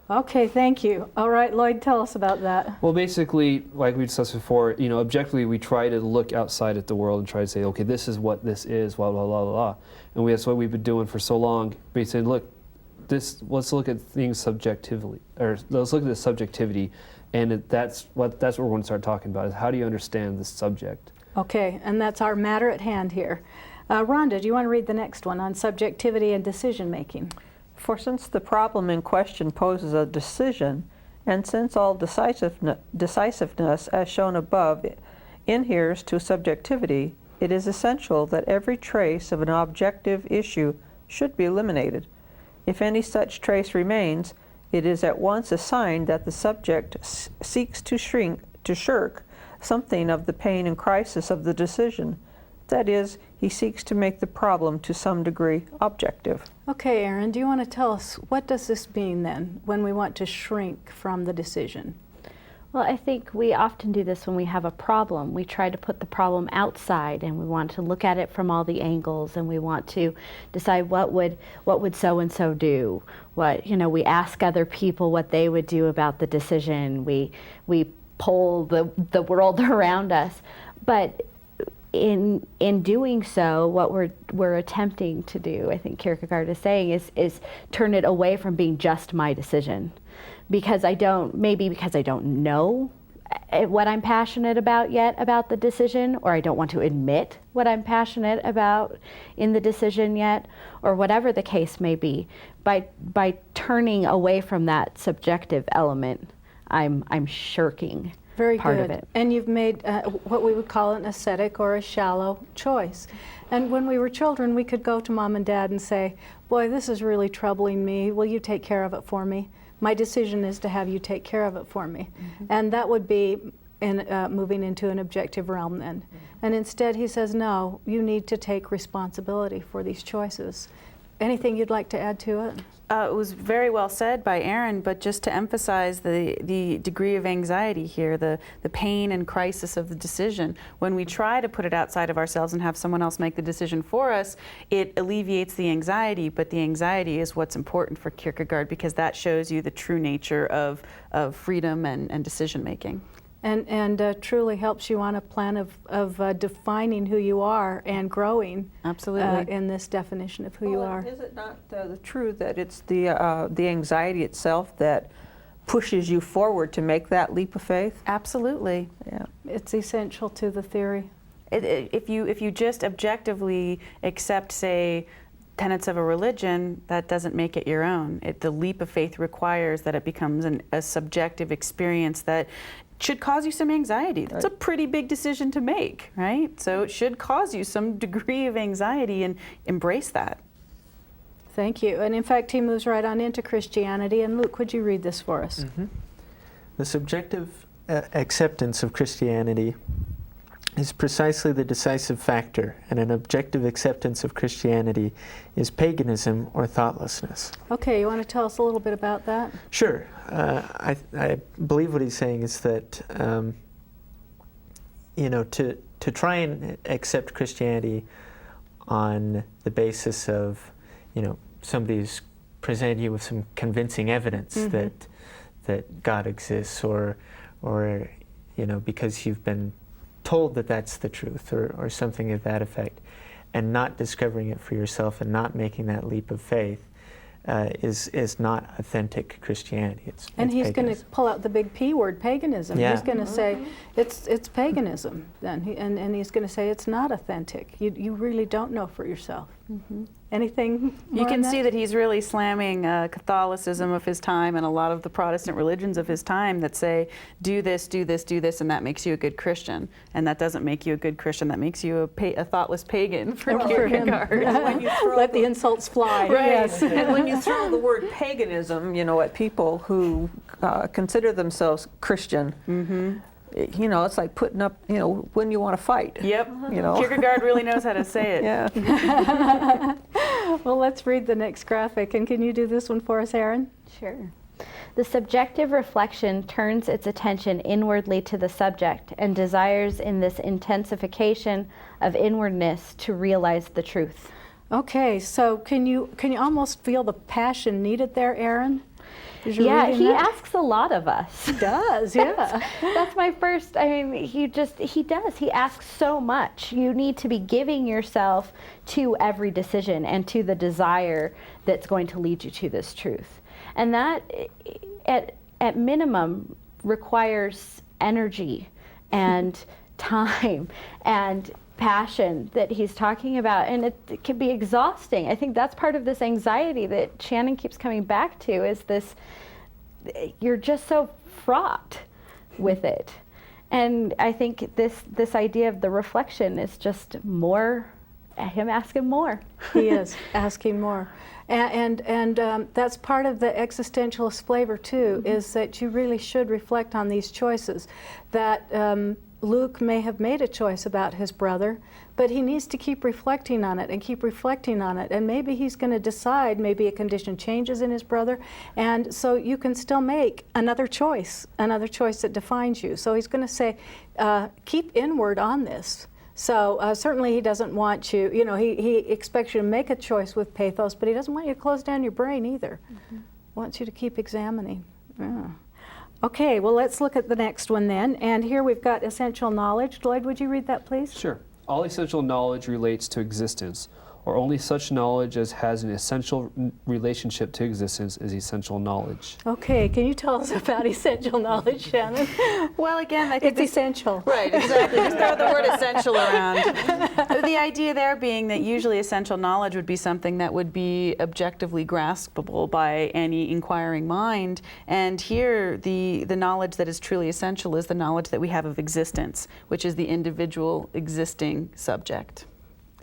Okay, thank you. All right, Lloyd, tell us about that. Well, basically, like we discussed before, objectively, we try to look outside at the world and try to say, okay, this is what this is, blah, blah, blah, blah, blah. And that's what we've been doing for so long. We said, look, let's look at things subjectively, or let's look at the subjectivity. And that's what we're going to start talking about, is how do you understand this subject? Okay, and that's our matter at hand here. Rhonda, do you want to read the next one on subjectivity and decision making? For since the problem in question poses a decision, and since all decisiveness, as shown above, inheres to subjectivity, it is essential that every trace of an objective issue should be eliminated. If any such trace remains, it is at once a sign that the subject seeks to shirk something of the pain and crisis of the decision. That is, he seeks to make the problem to some degree objective. Okay, Aaron, do you want to tell us, what does this mean then, when we want to shrink from the decision? Well, I think we often do this when we have a problem. We try to put the problem outside, and we want to look at it from all the angles, and we want to decide what would so-and-so do. We ask other people what they would do about the decision. We poll the world around us. But in doing so, what we're attempting to do, I think Kierkegaard is saying, is turn it away from being just my decision. Because I don't know what I'm passionate about yet about the decision, or I don't want to admit what I'm passionate about in the decision yet, or whatever the case may be. By turning away from that subjective element, I'm shirking Very part good. of it. And you've made what we would call an ascetic or a shallow choice. And when we were children, we could go to Mom and Dad and say, boy, this is really troubling me. Will you take care of it for me? My decision is to have you take care of it for me. Mm-hmm. And that would be moving into an objective realm then. Mm-hmm. And instead he says, no, you need to take responsibility for these choices. Anything you'd like to add to it? It was very well said by Aaron, but just to emphasize the degree of anxiety here, the pain and crisis of the decision. When we try to put it outside of ourselves and have someone else make the decision for us, it alleviates the anxiety, but the anxiety is what's important for Kierkegaard, because that shows you the true nature of freedom and decision making. And truly helps you on a plan of defining who you are and growing. Absolutely. In this definition of who you are. Is it not the truth that it's the anxiety itself that pushes you forward to make that leap of faith? Absolutely. Yeah. It's essential to the theory. If you just objectively accept, say, tenets of a religion, that doesn't make it your own. The leap of faith requires that it becomes a subjective experience that should cause you some anxiety. That's a pretty big decision to make, right? So it should cause you some degree of anxiety, and embrace that. Thank you. And in fact, he moves right on into Christianity. And Luke, would you read this for us? Mm-hmm. The subjective acceptance of Christianity is precisely the decisive factor, and an objective acceptance of Christianity is paganism or thoughtlessness. Okay, you want to tell us a little bit about that? Sure. I believe what he's saying is that, to try and accept Christianity on the basis of, somebody's presented you with some convincing evidence Mm-hmm. that God exists, or because you've been told that that's the truth, or something of that effect, and not discovering it for yourself and not making that leap of faith is not authentic Christianity. And he's going to paganism. pull out the big P word, paganism. Yeah. He's going to say it's paganism then, and he's going to say it's not authentic. You really don't know for yourself. Anything more You can on see that he's really slamming Catholicism of his time and a lot of the Protestant religions of his time that say, do this, do this, do this, and that makes you a good Christian. And that doesn't make you a good Christian. That makes you a thoughtless pagan for Kierkegaard. When you throw Let the insults fly. Right. Yes. And when you throw the word paganism, at people who consider themselves Christian, it's like putting up, when you want to fight. Yep. Kierkegaard really knows how to say it. Yeah. Well, let's read the next graphic. And can you do this one for us, Erin? Sure. The subjective reflection turns its attention inwardly to the subject and desires in this intensification of inwardness to realize the truth. Okay, so can you almost feel the passion needed there, Erin? Yeah, he asks a lot of us. He does, yeah. That's my first, he does. He asks so much. You need to be giving yourself to every decision and to the desire that's going to lead you to this truth. And that, at minimum, requires energy and time and passion that he's talking about, and it can be exhausting. I think that's part of this anxiety that Shannon keeps coming back to, is this, you're just so fraught with it. And I think this idea of the reflection is just more, him asking more. He is asking more. And that's part of the existentialist flavor too, is that you really should reflect on these choices. That Luke may have made a choice about his brother, but he needs to keep reflecting on it and keep reflecting on it. And maybe he's going to decide, maybe a condition changes in his brother, and so you can still make another choice that defines you. So he's going to say, keep inward on this. So certainly he doesn't want you, he expects you to make a choice with pathos, but he doesn't want you to close down your brain either. Wants you to keep examining. Yeah. Okay, well, let's look at the next one then. And here we've got essential knowledge. Lloyd, would you read that, please? Sure. All essential knowledge relates to existence, or only such knowledge as has an essential relationship to existence is essential knowledge. Okay, can you tell us about essential knowledge, Shannon? Well, again, I think It's essential. Right, exactly. Just throw the word essential around. The idea there being that usually essential knowledge would be something that would be objectively graspable by any inquiring mind. And here, the knowledge that is truly essential is the knowledge that we have of existence, which is the individual existing subject.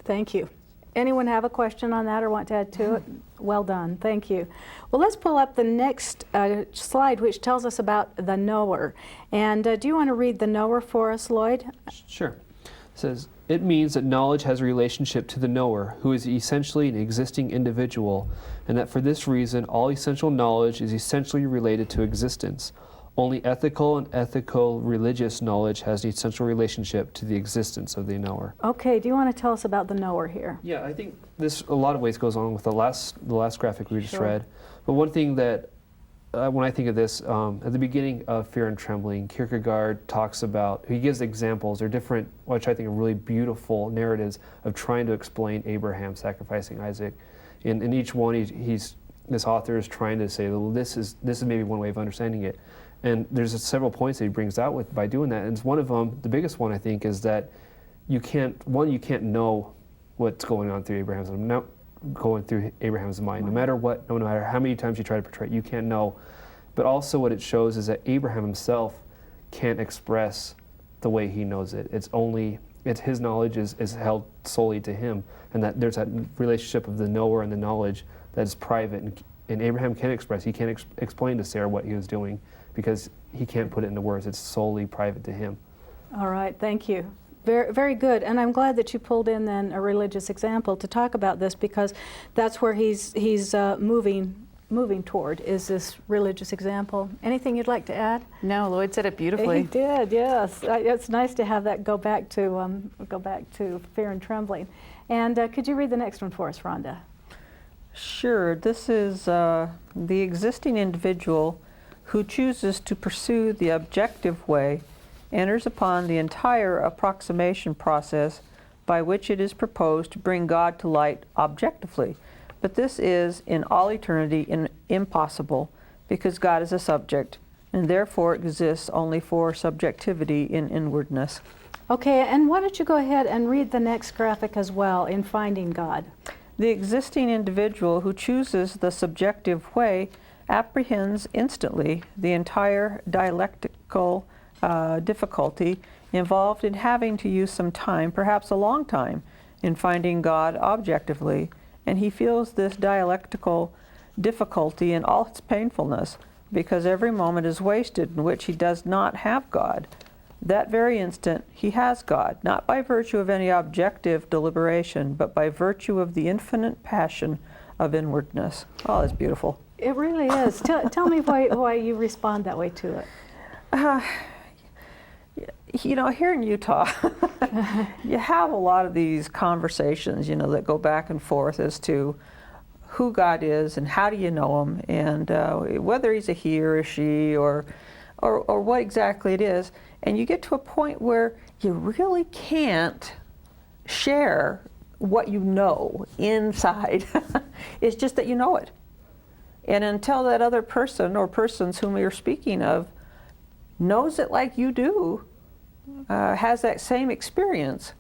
Thank you. Anyone have a question on that or want to add to it? Well done, thank you. Well, let's pull up the next slide, which tells us about the knower. And do you want to read the knower for us, Lloyd? Sure. It says, it means that knowledge has a relationship to the knower, who is essentially an existing individual, and that for this reason, all essential knowledge is essentially related to existence. Only ethical and ethical religious knowledge has an essential relationship to the existence of the knower. Okay, do you want to tell us about the knower here? Yeah, I think this a lot of ways goes on with the last graphic we just Sure. read. But one thing that when I think of this, at the beginning of Fear and Trembling, Kierkegaard talks about, he gives examples, or different, which I think are really beautiful narratives of trying to explain Abraham sacrificing Isaac. In each one, this author is trying to say, well, this is maybe one way of understanding it. And there's several points that he brings out by doing that. And it's one of them, the biggest one I think, is that you can't know what's going on through Abraham's mind. No matter what, no matter how many times you try to portray it, you can't know. But also what it shows is that Abraham himself can't express the way he knows it. His knowledge is held solely to him. And that there's that relationship of the knower and the knowledge that is private. And Abraham can't express, he can't explain to Sarah what he was doing, because he can't put it into words. It's solely private to him. All right, thank you. Very, very good. And I'm glad that you pulled in then a religious example to talk about this, because that's where he's moving toward, is this religious example. Anything you'd like to add? No, Lloyd said it beautifully. He did, yes. It's nice to have that go back to Fear and Trembling. And could you read the next one for us, Rhonda? Sure. This is the existing individual who chooses to pursue the objective way enters upon the entire approximation process by which it is proposed to bring God to light objectively. But this is, in all eternity, impossible, because God is a subject, and therefore exists only for subjectivity in inwardness. Okay, and why don't you go ahead and read the next graphic as well, in Finding God. The existing individual who chooses the subjective way apprehends instantly the entire dialectical difficulty involved in having to use some time, perhaps a long time, in finding God objectively, and he feels this dialectical difficulty in all its painfulness, because every moment is wasted in which he does not have God. That very instant he has God, not by virtue of any objective deliberation, but by virtue of the infinite passion of inwardness. Oh, that's beautiful. It really is. Tell me why you respond that way to it. You know, here in Utah, you have a lot of these conversations, you know, that go back and forth as to who God is and how do you know him, and whether he's a he or a she or what exactly it is. And you get to a point where you really can't share what you know inside. It's just that you know it. And until that other person or persons whom you're speaking of knows it like you do, has that same experience,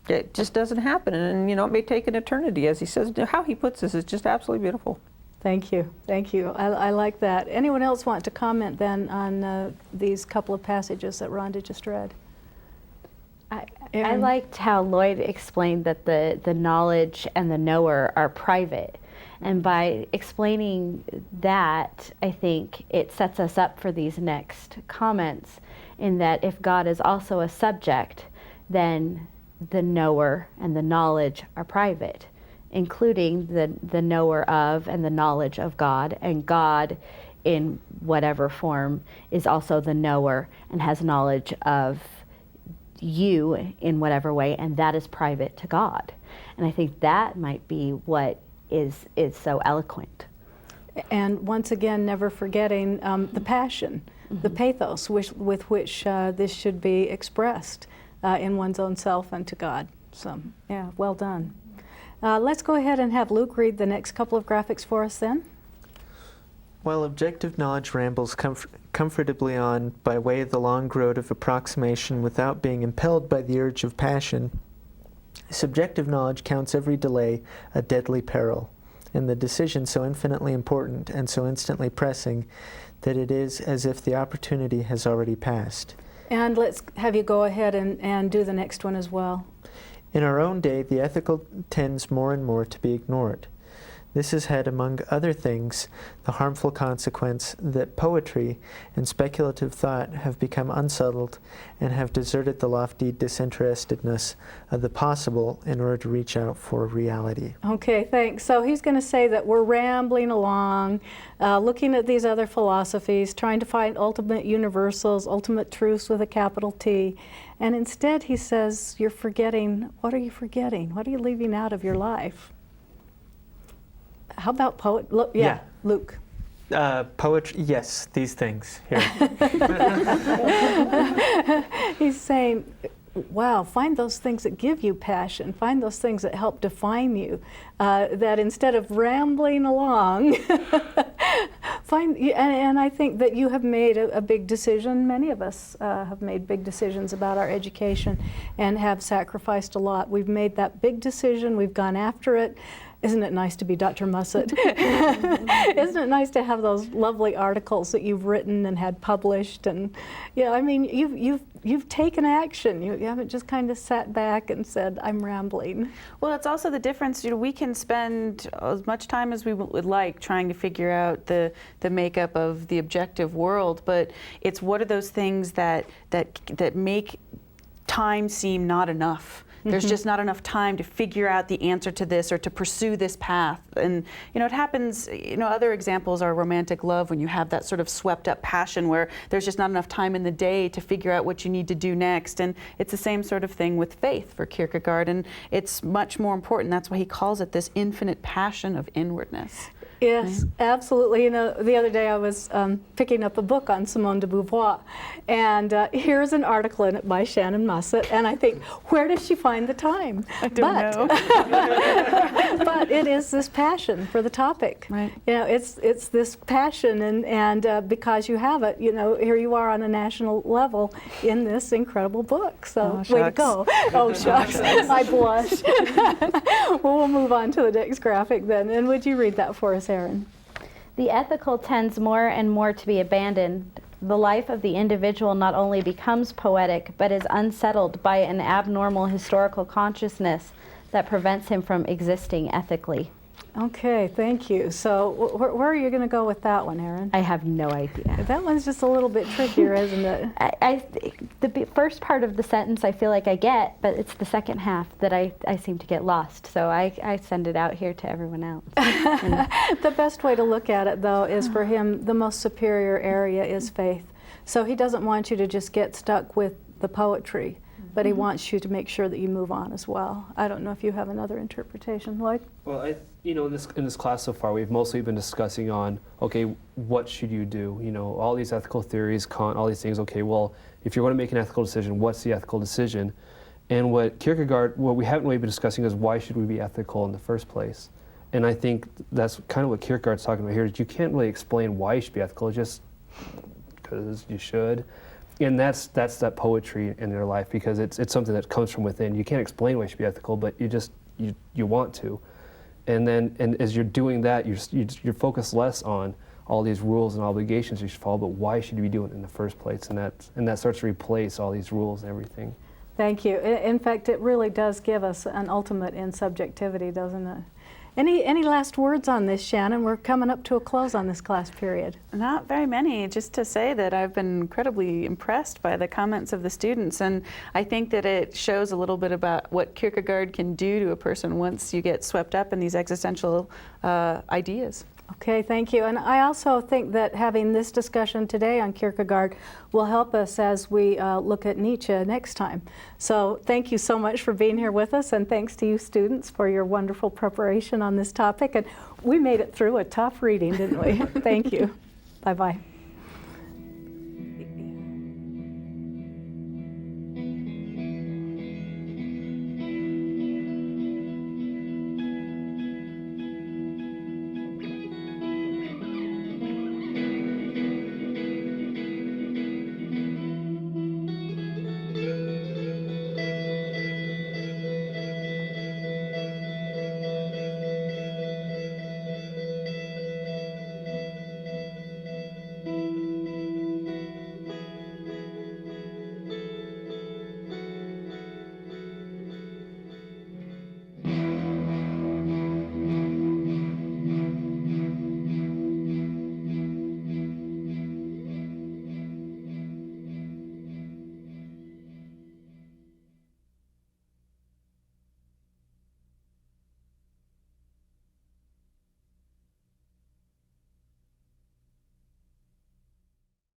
it just doesn't happen. And, you know, it may take an eternity, as he says. How he puts this is just absolutely beautiful. Thank you. Thank you. I like that. Anyone else want to comment then on these couple of passages that Rhonda just read? I liked how Lloyd explained that the knowledge and the knower are private. And by explaining that, I think it sets us up for these next comments, in that if God is also a subject, then the knower and the knowledge are private, including the knower of and the knowledge of God. And God, in whatever form, is also the knower and has knowledge of you in whatever way, and that is private to God. And I think that might be what is so eloquent. And once again, never forgetting the passion, the pathos with which this should be expressed in one's own self and to God. So, yeah, well done. Let's go ahead and have Luke read the next couple of graphics for us then. While objective knowledge rambles comfortably on by way of the long road of approximation without being impelled by the urge of passion, subjective knowledge counts every delay a deadly peril, and the decision so infinitely important and so instantly pressing that it is as if the opportunity has already passed. And let's have you go ahead and do the next one as well. In our own day, the ethical tends more and more to be ignored. This has had, among other things, the harmful consequence that poetry and speculative thought have become unsettled and have deserted the lofty disinterestedness of the possible in order to reach out for reality. Okay, thanks. So he's going to say that we're rambling along, looking at these other philosophies, trying to find ultimate universals, ultimate truths with a capital T. And instead he says, you're forgetting. What are you forgetting? What are you leaving out of your life? How about poet? Look, yeah, Luke. Poetry, yes, these things here. He's saying, wow, find those things that give you passion, find those things that help define you, that instead of rambling along, and I think that you have made a big decision. Many of us have made big decisions about our education and have sacrificed a lot. We've made that big decision, we've gone after it. Isn't it nice to be Dr. Mussett? Isn't it nice to have those lovely articles that you've written and had published? And yeah, I mean, you've taken action. You haven't just kind of sat back and said, I'm rambling. Well, it's also the difference. You know, we can spend as much time as we would like trying to figure out the makeup of the objective world, but it's what are those things that make time seem not enough. There's just not enough time to figure out the answer to this or to pursue this path. And, you know, it happens, you know, other examples are romantic love, when you have that sort of swept up passion where there's just not enough time in the day to figure out what you need to do next. And it's the same sort of thing with faith for Kierkegaard. And it's much more important. That's why he calls it this infinite passion of inwardness. Yes, absolutely. You know, the other day I was picking up a book on Simone de Beauvoir, and here's an article in it by Shannon Musset, and I think, where does she find the time? I don't know. But it is this passion for the topic. Right. You know, it's this passion, and because you have it, you know, here you are on a national level in this incredible book. So Oh, way to shucks. go. Oh, shucks. I blush. Well, we'll move on to the next graphic then. And would you read that for us, Erin? The ethical tends more and more to be abandoned. The life of the individual not only becomes poetic, but is unsettled by an abnormal historical consciousness that prevents him from existing ethically. Okay, thank you. So where are you going to go with that one, Erin? I have no idea. That one's just a little bit trickier, isn't it? The first part of the sentence I feel like I get, but it's the second half that I seem to get lost. So I send it out here to everyone else. The best way to look at it, though, is for him, the most superior area is faith. So he doesn't want you to just get stuck with the poetry, but he wants you to make sure that you move on as well. I don't know if you have another interpretation, Lloyd? Well, you know, in this class so far, we've mostly been discussing on, okay, what should you do? You know, all these ethical theories, Kant, all these things. Okay, well, if you're going to make an ethical decision, what's the ethical decision? And what Kierkegaard, what we haven't really been discussing is why should we be ethical in the first place? And I think that's kind of what Kierkegaard's talking about here. Is you can't really explain why you should be ethical, just because you should. And that's that poetry in their life, because it's something that comes from within. You can't explain why you should be ethical, but you want to. And as you're doing that, you're focused less on all these rules and obligations you should follow, but why should you be doing it in the first place? And that starts to replace all these rules and everything. Thank you. In fact, it really does give us an ultimate in subjectivity, doesn't it? Any last words on this, Shannon? We're coming up to a close on this class period. Not very many. Just to say that I've been incredibly impressed by the comments of the students, and I think that it shows a little bit about what Kierkegaard can do to a person once you get swept up in these existential ideas. Okay, thank you. And I also think that having this discussion today on Kierkegaard will help us as we look at Nietzsche next time. So thank you so much for being here with us, and thanks to you students for your wonderful preparation on this topic. And we made it through a tough reading, didn't we? Thank you. Bye-bye.